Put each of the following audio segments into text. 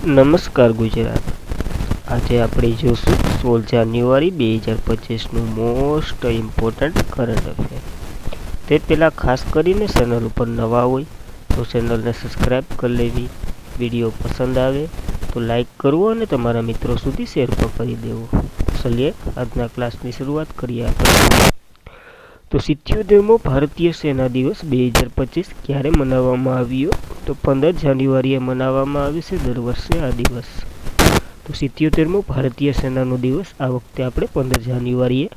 નમસ્કાર ગુજરાત. આજે આપણે જોશું 16 જાન્યુઆરી 2025નું મોસ્ટ ઇમ્પોર્ટન્ટ કરંટ અફેર. તે પહેલાં ખાસ કરીને ચેનલ ઉપર નવા હોય તો ચેનલને સબસ્ક્રાઈબ કરી લેવી, વિડીયો પસંદ આવે તો લાઈક કરવો અને તમારા મિત્રો સુધી શેર પણ કરી દેવો. ચલીએ આજના ક્લાસની શરૂઆત કરીએ આપણે. તો 77મો ભારતીય સેના દિવસ 2025 ક્યારે મનાવવામાં આવ્યો? તો 15 જાન્યુઆરીએ મનાવવામાં આવે છે દર વર્ષે આ દિવસ. તો 77મો ભારતીય સેનાનો દિવસ આ વખતે આપણે 15 જાન્યુઆરીએ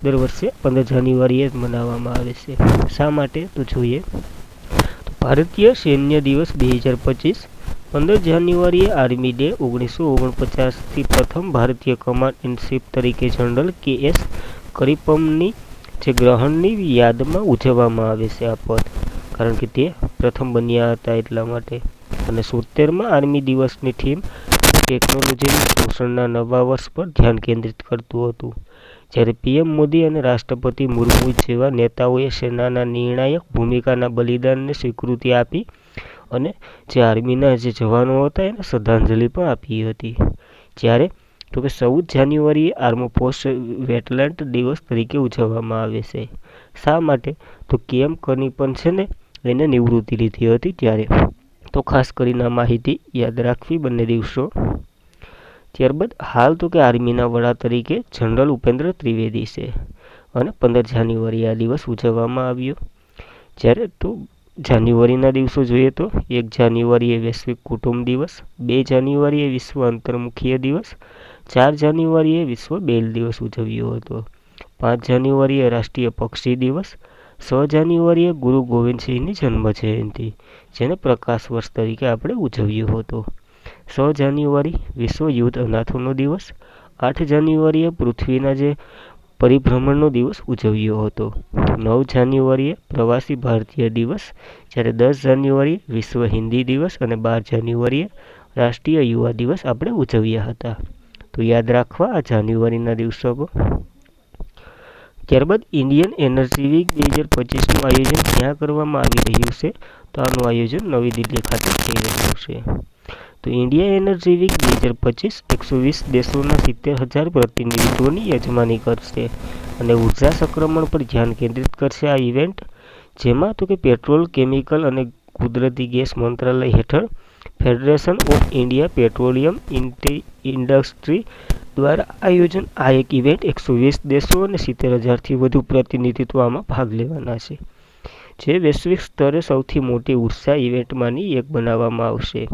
દર વર્ષે 15 જાન્યુઆરીએ જ મનાવવામાં આવે છે. શા માટે? તો જોઈએ. તો ભારતીય સૈન્ય દિવસ 2025 15 જાન્યુઆરીએ આર્મી ડે 1949થી પ્રથમ ભારતીય કમાન્ડ ઇન ચીફ તરીકે જનરલ કે.એસ. કરીપમની જે ગ્રહણની યાદમાં ઉજવવામાં આવે છે આ પદ, કારણ કે તે પ્રથમ બન્યા હતા એટલા માટે. અને 77માં આર્મી દિવસની થીમ ટેકનોલોજીના શોષણના નવા વર્ષ પર ધ્યાન કેન્દ્રિત કરતું હતું, જ્યારે પીએમ મોદી અને રાષ્ટ્રપતિ મુર્મુ જેવા નેતાઓએ સેનાના નિર્ણાયક ભૂમિકાના બલિદાનને સ્વીકૃતિ આપી અને જે આર્મીના જે જવાનો હતા એને શ્રદ્ધાંજલિ પણ આપી હતી. જ્યારે તો કે 14 જાન્યુઆરીએ આર્મ ફોર્સ વેટલેન્ટ દિવસ તરીકે ઉજવવામાં આવે છે. શા માટે? તો કેમ કરીપન છે ને એને નિવૃત્તિ લીધી હતી ત્યારે. તો ખાસ કરીને આ માહિતી યાદ રાખવી બંને દિવસો. ત્યારબાદ હાલ તો કે આર્મીના વડા તરીકે જનરલ ઉપેન્દ્ર ત્રિવેદી છે અને 15 જાન્યુઆરી આ દિવસ ઉજવવામાં આવ્યો. જ્યારે તો જાન્યુઆરીના દિવસો જોઈએ તો 1 જાન્યુઆરીએ વૈશ્વિક કુટુંબ દિવસ, 2 જાન્યુઆરીએ વિશ્વ અંતર્મુખીય દિવસ, 4 જાન્યુઆરીએ વિશ્વ બેલ દિવસ ઉજવ્યો હતો, 5 જાન્યુઆરીએ રાષ્ટ્રીય પક્ષી દિવસ, 6 જાન્યુઆરીએ ગુરુ ગોવિંદસિંહની જન્મ જયંતિ જેને પ્રકાશ વર્ષ તરીકે આપણે ઉજવ્યો હતો, 6 જાન્યુઆરી વિશ્વ યુદ્ધ અનાથોનો દિવસ, 8 જાન્યુઆરીએ પૃથ્વીના જે પરિભ્રમણનો દિવસ ઉજવ્યો હતો, 9 જાન્યુઆરીએ પ્રવાસી ભારતીય દિવસ, જ્યારે 10 જાન્યુઆરીએ વિશ્વ હિન્દી દિવસ અને 12 જાન્યુઆરીએ રાષ્ટ્રીય યુવા દિવસ આપણે ઉજવ્યા હતા. તો યાદ રાખવા આ જાન્યુઆરીના દિવસો પર. ત્યારબાદ ઇન્ડિયન એનર્જી વીક 2025નું આયોજન ક્યાં કરવામાં આવી રહ્યું છે? તો આનું આયોજન નવી દિલ્હી ખાતે થઈ રહ્યું છે. તો ઇન્ડિયા એનર્જી વીક 2025 120 દેશોના 70,000 પ્રતિનિધિત્વોની યજમાની કરશે અને ઉર્જા સંક્રમણ પર ધ્યાન કેન્દ્રિત કરશે આ ઇવેન્ટ, જેમાં તો કે પેટ્રોલ, કેમિકલ અને કુદરતી ગેસ મંત્રાલય હેઠળ federation of India petroleum industry દ્વારા આયોજન. આ એક ઇવેન્ટ 120 દેશો અને 70,000થી વધુ પ્રતિનિધિત્વ આમાં ભાગ લેવાના છે, જે વૈશ્વિક સ્તરે સૌથી મોટી ઉર્જા ઇવેન્ટમાંની એક બનાવવામાં આવશે.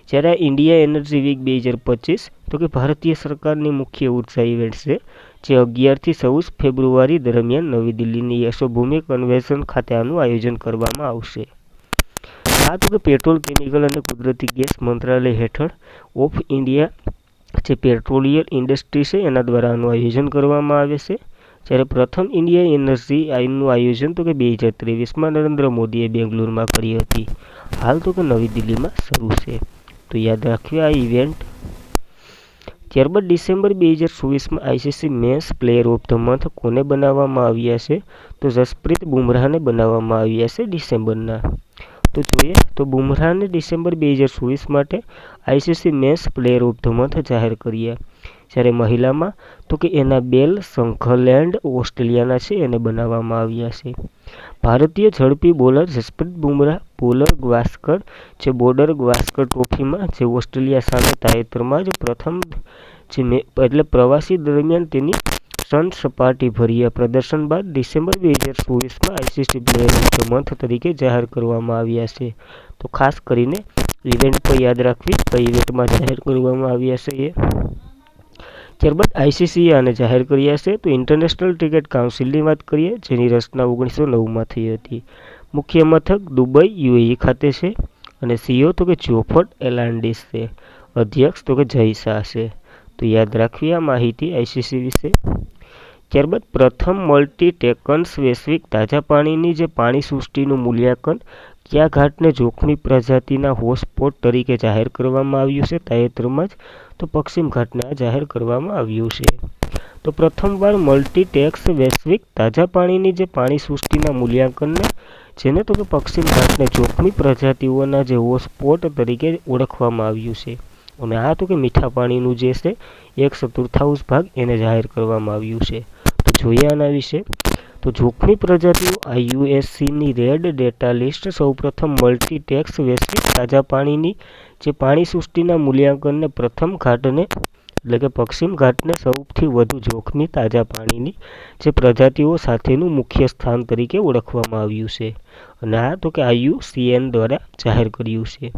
જ્યારે આ ઇન્ડિયા એનર્જી વીક 2025 તો કે ભારતીય સરકારની મુખ્ય ઉર્જા ઇવેન્ટ છે, જે 11થી 14 ફેબ્રુઆરી દરમિયાન નવી દિલ્હીની યશોભૂમિ કન્વેન્શન ખાતે આનું આયોજન કરવામાં આવશે. આ તો કે પેટ્રોલ, કેમિકલ અને કુદરતી ગેસ મંત્રાલય હેઠળ ઓફ ઇન્ડિયા જે પેટ્રોલિયમ ઇન્ડસ્ટ્રી છે એના દ્વારા આનું આયોજન કરવામાં આવે છે. જ્યારે પ્રથમ ઇન્ડિયા એનર્જી આઈનનું આયોજન તો કે 2023માં નરેન્દ્ર મોદીએ બેંગ્લોરમાં કરી હતી. હાલ તો કે નવી દિલ્હીમાં શરૂ છે. તો યાદ રાખવી આ ઇવેન્ટ. ત્યારબાદ ડિસેમ્બર 2024માં ICC men's player of the month કોને બનાવવામાં આવ્યા છે? તો જસપ્રીત બુમરાહને બનાવવામાં આવ્યા છે ડિસેમ્બરના. તો જોઈએ તો બુમરાહને ડિસેમ્બર 2024 માટે ICC men's player of the month જાહેર કર્યા. જ્યારે મહિલામાં તો કે એનાબેલ સંઘલેન્ડ ઓસ્ટ્રેલિયાના છે એને બનાવવામાં આવ્યા છે. ભારતીય ઝડપી બોલર જસપ્રીત બુમરાહ બોલર ગાવસ્કર જે બોર્ડર ગાવસ્કર ટ્રોફીમાં જે ઓસ્ટ્રેલિયા સામે તાજેતરમાં જ પ્રથમ જે એટલે પ્રવાસી દરમિયાન તેની સપાટીભર્યા પ્રદર્શન બાદ ડિસેમ્બર 2024માં ICC player of the month તરીકે જાહેર કરવામાં આવ્યા છે. તો ખાસ કરીને ઇવેન્ટ પર યાદ રાખવી કઈ ઇવેન્ટમાં જાહેર કરવામાં આવ્યા છે એ. ત્યારબાદ આઈસીસીએ આને જાહેર કર્યા છે. તો ઇન્ટરનેશનલ ક્રિકેટ કાઉન્સિલની વાત કરીએ, જેની રચના 1909માં થઈ હતી. મુખ્ય મથક દુબઈ યુએઈ ખાતે છે અને સીઓ તો કે જોફર્ટ એલાન્ડિસ છે. અધ્યક્ષ તો કે જય શાહ છે. તો યાદ રાખવી આ માહિતી આઈસીસી વિશે. ત્યારબાદ પ્રથમ મલ્ટી ટેકન્સ વૈશ્વિક તાજા પાણીની જે પાણી સૃષ્ટિનું મૂલ્યાંકન કયા ઘાટને જોખમી પ્રજાતિના હોટસ્પોટ તરીકે જાહેર કરવામાં આવ્યું છે તાજેતરમાં જ? તો પશ્ચિમ ઘાટને આ જાહેર કરવામાં આવ્યું છે. તો પ્રથમવાર મલ્ટી ટેક્સ વૈશ્વિક તાજા પાણીની જે પાણી સૃષ્ટિના મૂલ્યાંકનને જેને તો કે પશ્ચિમ ઘાટને જોખમી પ્રજાતિઓના જે હોટસ્પોટ તરીકે ઓળખવામાં આવ્યું છે. અને આ તો કે મીઠા પાણીનું જે છે 1/4 ભાગ એને જાહેર કરવામાં આવ્યું છે. તો જોઈએ આના વિશે. તો જોખમી પ્રજાતિઓ IUCNની રેડ ડેટા લિસ્ટ સૌપ્રથમ મલ્ટીટેક્સ વૈશ્વિક તાજા પાણીની જે પાણી સૃષ્ટિના મૂલ્યાંકનને પ્રથમ ઘાટને એટલે કે પશ્ચિમ ઘાટને સૌથી વધુ જોખમી તાજા પાણીની જે પ્રજાતિઓ સાથેનું મુખ્ય સ્થાન તરીકે ઓળખવામાં આવ્યું છે. અને આ તો કે IUCN દ્વારા જાહેર કર્યું છે.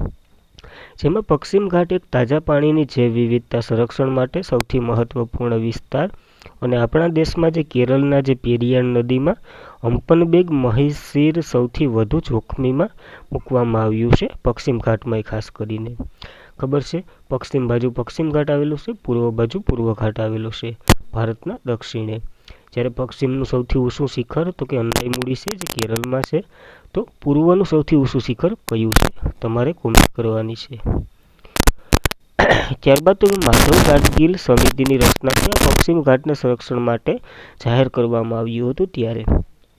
જેમાં પશ્ચિમ ઘાટ એક તાજા પાણીની જૈવ વિવિધતા સંરક્ષણ માટે સૌથી મહત્વપૂર્ણ વિસ્તાર અને આપણા દેશમાં જે કેરળના જે પેરિયાર નદીમાં હમ્પનબેગ મહીસીર સૌથી વધુ જોખમીમાં મૂકવામાં આવ્યું છે. પશ્ચિમ ઘાટમાં ખાસ કરીને ખબર છે પશ્ચિમ બાજુ પશ્ચિમ ઘાટ આવેલો છે, પૂર્વ બાજુ પૂર્વ ઘાટ આવેલો છે ભારતના દક્ષિણે. જ્યારે પશ્ચિમનું સૌથી ઊંચું શિખર તો કે અંદાઈમુડી છે જે કેરળમાં છે. તો પૂર્વનું સૌથી ઊંચું શિખર કયું છે તમારે કોમેન્ટ કરવાની છે. ત્યારબાદ તો માધવ ગાડગીલ સમિતિની રચના થયા પશ્ચિમ ઘાટના સંરક્ષણ માટે જાહેર કરવામાં આવ્યું હતું ત્યારે.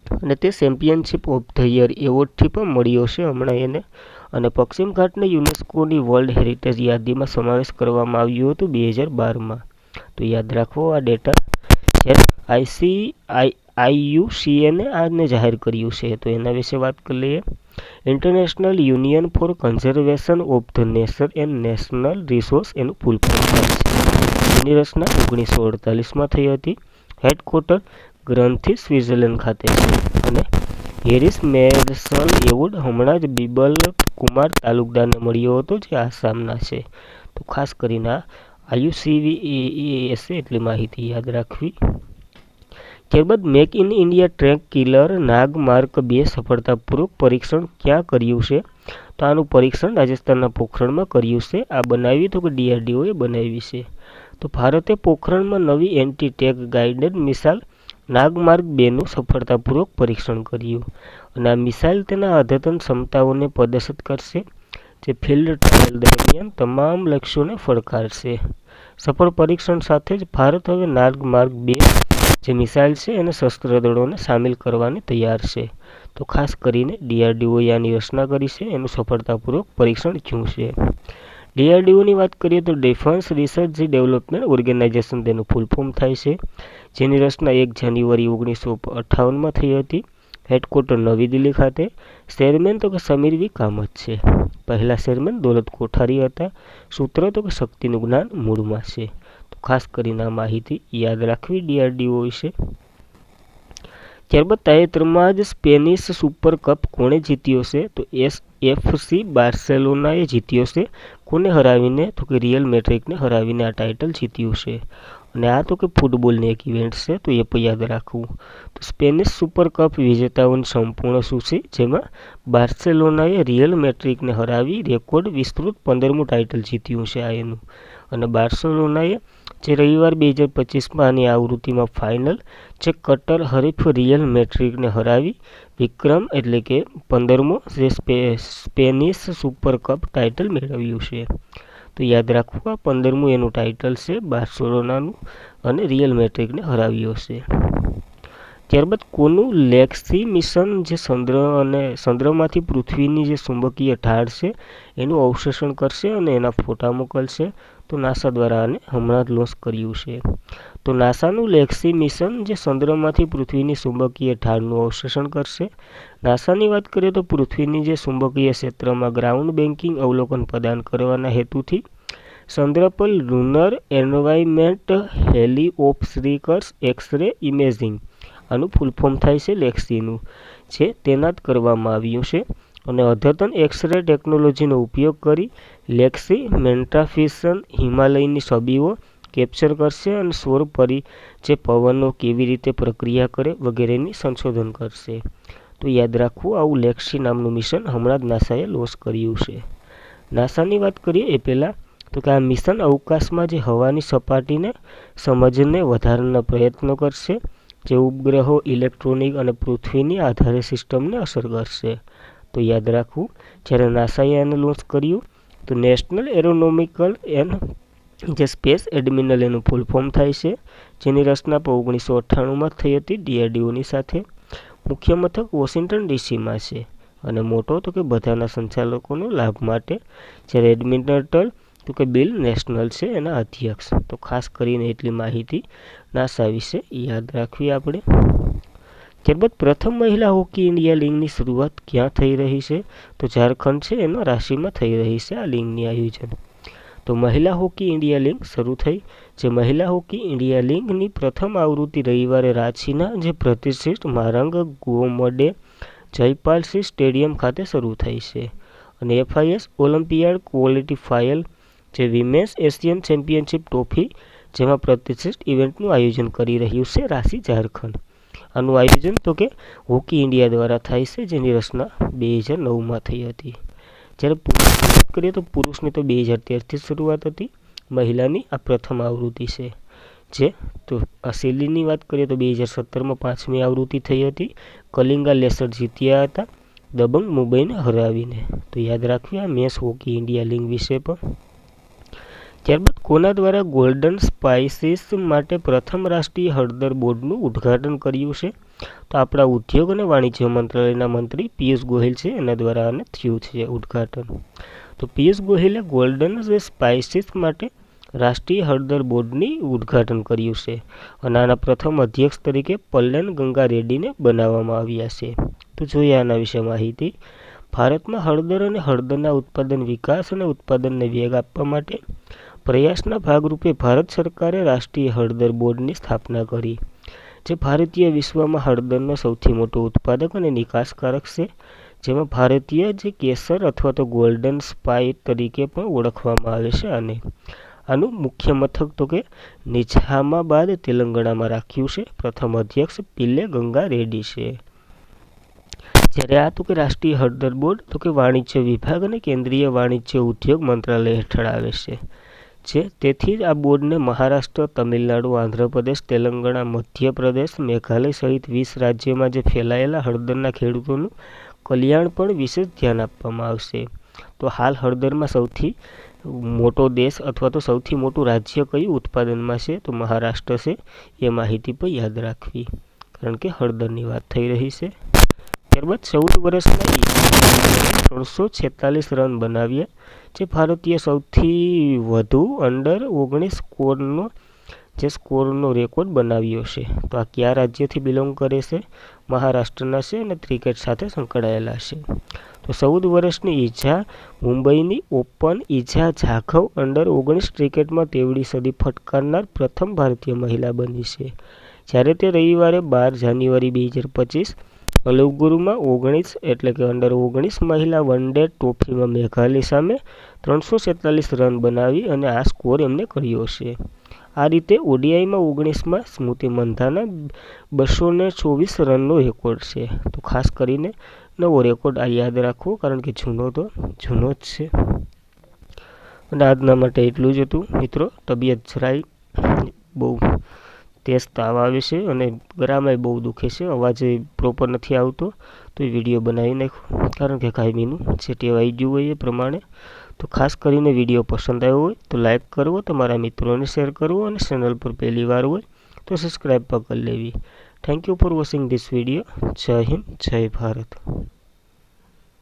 અને તે ચેમ્પિયનશિપ ઓફ ધ યર એવોર્ડથી પણ મળ્યો છે હમણાં એને. અને પશ્ચિમ ઘાટને યુનેસ્કોની વર્લ્ડ હેરિટેજ યાદીમાં સમાવેશ કરવામાં આવ્યું હતું 2012માં. તો યાદ રાખવો આ ડેટા. જ્યારે IUCNએ આને જાહેર કર્યું છે. તો એના વિશે વાત કરી લઈએ. International union for conservation of the nature and national resource એનું ફૂલ ફોર્મ થાય છે. તેની રચના 1948માં થઈ હતી. હેડક્વાર્ટર ગ્રંથિ સ્વિટ્ઝરલેન્ડ ખાતે છે. અને હેરિસ મેરસલ એવોર્ડ હમણાં જ બિબલ કુમાર તાલુકદારને મળ્યો હતો જે આસામના છે. તો ખાસ કરીને IUCN એટલી માહિતી યાદ રાખવી. ત્યારબાદ make in India track killer Nag mark 2 સફળતાપૂર્વક પરીક્ષણ ક્યાં કર્યું છે? તો આનું પરીક્ષણ રાજસ્થાનના પોખરણમાં કર્યું છે. આ બનાવી તો કે DRDOએ બનાવી છે. તો ભારતે પોખરણમાં નવી એન્ટી ટેક ગાઇડેડ મિસાઇલ નાગમાર્ગ 2નું સફળતાપૂર્વક પરીક્ષણ કર્યું. અને આ મિસાઇલ તેના અદ્યતન ક્ષમતાઓને પ્રદર્શિત કરશે જે ફિલ્ડ ટ્રાયલ દરમિયાન તમામ લક્ષ્યોને ફડકારશે. સફળ પરીક્ષણ સાથે જ ભારત હવે નાગમાર્ગ 2 જે મિસાઇલ છે એને શસ્ત્ર દળોને સામેલ કરવાની તૈયાર છે. તો ખાસ કરીને DRDOએ આની રચના કરી છે એનું સફળતાપૂર્વક પરીક્ષણ થયું છે. DRDOની વાત કરીએ તો ડિફેન્સ રિસર્ચ ડેવલપમેન્ટ ઓર્ગેનાઇઝેશન તેનું ફૂલ ફોર્મ થાય છે. જેની રચના 1 જાન્યુઆરી 1958માં થઈ હતી. હેડક્વાર્ટર નવી દિલ્હી ખાતે. ચેરમેન તો કે સમીર વી કામત છે. પહેલા ચેરમેન દોલત કોઠારી હતા. સૂત્ર તો કે શક્તિનું જ્ઞાન મૂળમાં છે. તો ખાસ કરીને આ માહિતી યાદ રાખવી DRDO વિશે. ત્યારબાદ તાજેતરમાં જ સ્પેનિશ સુપર કપ કોણે જીત્યો છે? તો FC બાર્સેલોનાએ જીત્યો છે. કોને હરાવીને? તો કે રિયલ મેડ્રિડને હરાવીને આ ટાઇટલ જીત્યું છે. અને આ તો કે ફૂટબોલની એક ઇવેન્ટ છે તો એ પણ યાદ રાખવું. તો સ્પેનિશ સુપર કપ વિજેતાઓની સંપૂર્ણ સૂચિ જેમાં બાર્સેલોનાએ રિયલ મેડ્રિડને હરાવી રેકોર્ડ વિસ્તૃત 15મું ટાઇટલ જીત્યું છે આ એનું. અને બાર્સેલોનાએ જે રવિવાર 2025માં આની આવૃત્તિમાં ફાઇનલ જે કટ્ટર હરીફ રિયલ મેડ્રિડને હરાવી વિક્રમ એટલે કે 15મો જે સ્પેનિશ સુપર કપ ટાઇટલ મેળવ્યું છે. તો યાદ રાખવું આ 15મું એનું ટાઇટલ છે બાર્સેલોનાનું અને રિયલ મેડ્રિડને હરાવ્યો છે. ત્યારબાદ કોનું લેક્સી મિશન જે ચંદ્રમાંથી પૃથ્વીની જે ચુંબકીય ઢાળ છે એનું અવશેષણ કરશે અને એના ફોટા મોકલશે. તો નાસા દ્વારા આને હમણાં જ લોન્ચ કર્યું છે. તો નાસાનું લેક્સી મિશન જે ચંદ્રમાંથી પૃથ્વીની ચુંબકીય ઢાળનું અવશેષણ કરશે. નાસાની વાત કરીએ તો પૃથ્વીની જે ચુંબકીય ક્ષેત્રમાં ગ્રાઉન્ડ બ્રેકિંગ અવલોકન પ્રદાન કરવાના હેતુથી ચંદ્ર પર લુનર એન્વાયરમેન્ટ હેલિઓપ્સિકર્સ એક્સ-રે ઇમેજિંગ આનું ફૂલ ફોર્મ થાય છે લેક્સીનું જે તૈનાત કરવામાં આવ્યું છે. અને અદ્યતન એક્સ-રે ટેકનોલોજીનો ઉપયોગ કરી લેક્સી મેન્ટાફિશન હિમાલયની છબીઓ કેપ્ચર કરશે અને સૌર જે પવનો કેવી રીતે પ્રક્રિયા કરે વગેરેની સંશોધન કરશે. તો યાદ રાખવું આવું લેક્સી નામનું મિશન હમણાં જ નાસાએ લોન્ચ કર્યું છે. નાસાની વાત કરીએ એ પહેલાં તો કે આ મિશન અવકાશમાં જે હવાની સપાટીને સમજને વધારવાના પ્રયત્નો કરશે જે ઉપગ્રહો ઇલેક્ટ્રોનિક અને પૃથ્વીની આધારે સિસ્ટમને અસર કરશે. તો યાદ રાખવું જ્યારે નાસાએ આને લોન્ચ કર્યું તો નેશનલ એરોનોમિકલ એન્ડ જે સ્પેસ એડમિનલ એનું ફૂલ ફોર્મ થાય છે જેની રચના 1998માં થઈ હતી DRDOની સાથે. મુખ્ય મથક વોશિંગ્ટન DCમાં છે અને મોટો તો કે બધાના સંચાલકોનો લાભ માટે જ્યારે એડમિનલ તો કે બિલ નેશનલ છે એના અધ્યક્ષ. તો ખાસ કરીને એટલી માહિતી નાસા વિશે યાદ રાખવી આપણે. ત્યારબાદ પ્રથમ મહિલા હોકી ઇન્ડિયા લીગની શરૂઆત ક્યાં થઈ રહી છે? તો ઝારખંડ છે એનો રાંચીમાં થઈ રહી છે આ લીગની આયોજન. તો મહિલા હોકી ઇન્ડિયા લીગ શરૂ થઈ. જે મહિલા હોકી ઇન્ડિયા લીગની પ્રથમ આવૃત્તિ રવિવારે રાંચીના જે પ્રતિષ્ઠિત મારંગ ગોમડે જયપાલસિંહ સ્ટેડિયમ ખાતે શરૂ થઈ છે. અને FIS ઓલિમ્પિયાડ ક્વોલિફાયર જે વિમેન્સ એશિયન ચેમ્પિયનશિપ ટ્રોફી જેમાં પ્રતિષ્ઠિત ઇવેન્ટનું આયોજન કરી રહ્યું છે રાંચી ઝારખંડ. આનું આયોજન તો કે હોકી ઇન્ડિયા દ્વારા થાય છે જેની રચના 2009માં થઈ હતી. જ્યારે પુરુષની વાત કરીએ તો પુરુષની તો 2013થી શરૂઆત હતી. મહિલાની આ પ્રથમ આવૃત્તિ છે. જે તો અસેલીની વાત કરીએ તો 2017માં 5મી આવૃત્તિ થઈ હતી. કલિંગા લેસર જીત્યા હતા દબંગ મુંબઈને હરાવીને. તો યાદ રાખવી આ મેચ હોકી ઇન્ડિયા લીગ વિશે પણ. ત્યારબાદ કોના દ્વારા ગોલ્ડન સ્પાઇસીસ માટે પ્રથમ રાષ્ટ્રીય હળદર બોર્ડનું ઉદ્ઘાટન કર્યું છે? તો આપણા ઉદ્યોગ અને વાણિજ્ય મંત્રાલયના મંત્રી પિયુષ ગોયલ છે એના દ્વારા આને થયું છે ઉદ્ઘાટન. તો પિયુષ ગોયલે ગોલ્ડન સ્પાઇસીસ માટે રાષ્ટ્રીય હળદર બોર્ડની ઉદ્ઘાટન કર્યું છે. અને આના પ્રથમ અધ્યક્ષ તરીકે પલ્લેન ગંગા રેડ્ડીને બનાવવામાં આવ્યા છે. તો જોઈએ આના વિશે માહિતી. ભારતમાં હળદર અને હળદરના ઉત્પાદન વિકાસ અને ઉત્પાદનને વેગ આપવા માટે પ્રયાસના ભાગરૂપે ભારત સરકારે રાષ્ટ્રીય હળદર બોર્ડની સ્થાપના કરી. જે ભારતીય વિશ્વમાં હળદરનો સૌથી મોટો ઉત્પાદક અને નિકાસકારક છે. જેમાં ભારતીય જે કેસર અથવા તો ગોલ્ડન સ્પાઇસ તરીકે પણ ઓળખવામાં આવે છે. અને આનું મુખ્ય મથક તો કે નિઝામાબાદ તેલંગાણામાં રાખ્યું છે. પ્રથમ અધ્યક્ષ પિલ્લે ગંગા રેડ્ડી છે. જ્યારે આ તો કે રાષ્ટ્રીય હળદર બોર્ડ તો કે વાણિજ્ય વિભાગ અને કેન્દ્રીય વાણિજ્ય ઉદ્યોગ મંત્રાલય હેઠળ આવે છે. તેથી જ આ બોર્ડને મહારાષ્ટ્ર, તમિલનાડુ, આંધ્રપ્રદેશ, તેલંગાણા, મધ્યપ્રદેશ, મેઘાલય સહિત 20 રાજ્યોમાં જે ફેલાયેલા હળદરના ખેડૂતોનું કલ્યાણ પણ વિશેષ ધ્યાન આપવામાં આવશે. તો હાલ હળદરમાં સૌથી મોટો દેશ અથવા તો સૌથી મોટું રાજ્ય કયું ઉત્પાદનમાં છે? તો મહારાષ્ટ્ર છે. એ માહિતી પણ યાદ રાખવી કારણ કે હળદરની વાત થઈ રહી છે. ત્યારબાદ 14 વર્ષના 346 રન બનાવ્યા. જે ભારતીય સૌથી વધુ અંડર-19 સ્કોરનો રેકોર્ડ બનાવ્યો છે. તો આ કયા રાજ્યથી બિલોંગ કરે છે? મહારાષ્ટ્રના છે અને ક્રિકેટ સાથે સંકળાયેલા છે. તો 14 વર્ષની ઈજા મુંબઈની ઓપન ઈજા જાઘવ અંડર-19 ક્રિકેટમાં તેવડી સદી ફટકારનાર પ્રથમ ભારતીય મહિલા બની છે. જ્યારે તે રવિવારે 12 જાન્યુઆરી 2025 અલુગુરુમાં 19 એટલે કે અંડર-19 મહિલા વન ડે ટ્રોફીમાં મેઘાલય સામે 347 રન બનાવી અને આ સ્કોર એમને કર્યો છે. આ રીતે ODIમાં 19માં સ્મૃતિ મંધાના 224 રનનો રેકોર્ડ છે. તો ખાસ કરીને નવો રેકોર્ડ આ યાદ રાખવો કારણ કે જૂનો જ છે. અને આજના માટે એટલું જ હતું મિત્રો. તબિયત જરાય બહુ તેજ તાવ આવે છે અને ગળામાં બહુ દુખે છે. અવાજ પ્રોપર નથી આવતો તો એ વિડીયો બનાવી નાખો કારણ કે કાયમીનું જે ટેવાઈ ગયું હોય એ પ્રમાણે. તો ખાસ કરીને વિડીયો પસંદ આવ્યો હોય તો લાઈક કરવો, તમારા મિત્રોને શેર કરવો અને ચેનલ પર પહેલી વાર હોય તો સબસ્ક્રાઈબ પણ કરી લેવી. Thank you for watching this video. જય હિન્દ, જય ભારત.